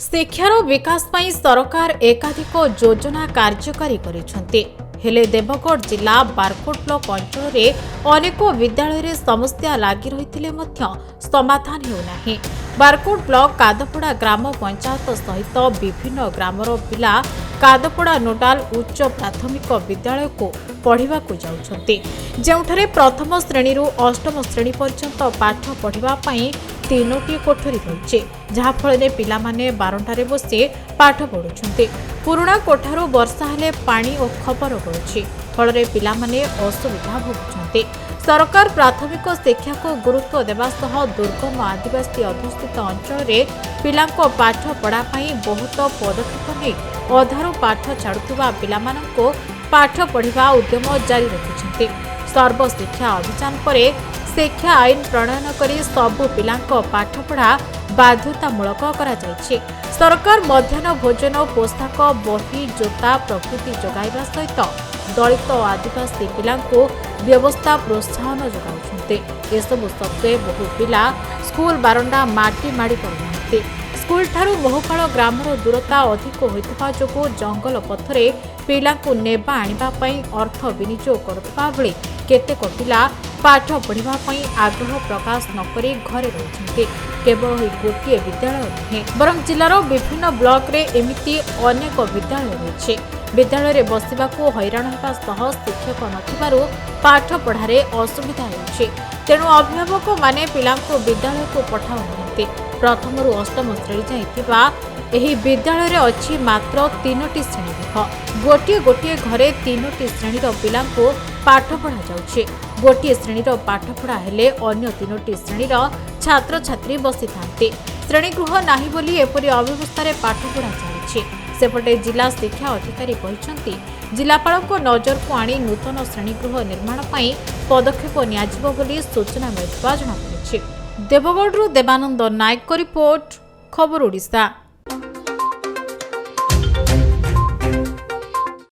शिक्षार विकास पई सरकार एकाधिक योजना कार्यकारी करिसेंते हेले देवगढ़ जिला बारकोट ब्लॉक अंचल में अनेक विद्यालय रे समस्या लागि रहिथिले मध्य समाधान हेउनाही। बारकोट ब्लॉक कादपड़ा ग्राम पंचायत सहित विभिन्न ग्रामर पिला कादपड़ा नोडाल उच्च प्राथमिक विद्यालय को पढ़ा जाउछन्ते, जेउठरे प्रथम श्रेणी अष्टम श्रेणी पर्यंत पाठ पढ़ा तीनोटी कोठरी रही जहाँफल पिलामाने बारंटारे बसी पाठ पढ़ुछन्ते। पुराणा कोठारू वर्षा हेले पानी और खबर गलुछि, फल पिलामाने असुविधा भोगुछन्ते। सरकार प्राथमिक शिक्षा को गुरुत्व देवा सह दुर्गम आदिवासी अधुषित अंचल में पिलांको पाठ पढ़ा बहुत पदक्षेप नहीं अधारू पाठ छाड़ुवा पिलामानंको पाठ पढ़ा उद्यम जारी रखिछन्ते। सर्वशिक्षा अभियान पर शिक्षा आईन प्रणयन करी सबु पिलांको पाठपढ़ा बाध्यतामूलक करा जायछि। सरकार मध्याह्न भोजन पोशाक बही जोता प्रभृति जोगाइबा सहित दलित और आदिवासी पिलांको व्यवस्था प्रोत्साहन जोगाउछन्ते। एसबु सत्वे बहु पिला स्कूल बारंडा माटी माड़ी पड़ुनाहांती। स्कूल ठारू मोहपाल ग्रामर दूरता अधिक होइतबा जोगु जंगल पथरे पिलांको नेबा आनिबा पई अर्थ विनियोग करथबा बेले केतेक पिला पाठ पढ़ा आग्रह प्रकाश नकरी घरे रही। केवल गोटे विद्यालय नुहे बरं जिलार विभिन्न ब्लॉक रे एमिति अनेक विद्यालय रही। विद्यालय रे बसिबाकू हैरान होगा सह शिक्षक नथिबारु पाठ पढ़ारे असुविधा होउछि। तेणु अभिभावक माने पिलांको विद्यालय को पठाउ नाहांती। प्रथम रु अष्टम श्रेणी जाय थिबा एही विद्यालय रे अछि मात्र 3टी श्रेणी गोटे गोटे घरे 3टी श्रेणीर पिलांको पाठ पढ़ा जाउछि। गोटे श्रेणीर पाठपढ़ा हेले अन्य 3टी श्रेणीर छात्र छात्री बसी थांते। श्रेणीगृह नाही बोली एपरि अव्यवस्था पाठपढ़ा चलिछि। सेपटे जिला शिक्षा अधिकारी कहिसंती जिलापालको नजर को आनी नूतन श्रेणीगृह निर्माण पई पदक्षेप नियाजिबो बोली सूचना मिलिबा जणापड़िछि। देवगढ़ देवानंद नायक को रिपोर्ट, खबर ओडिशा।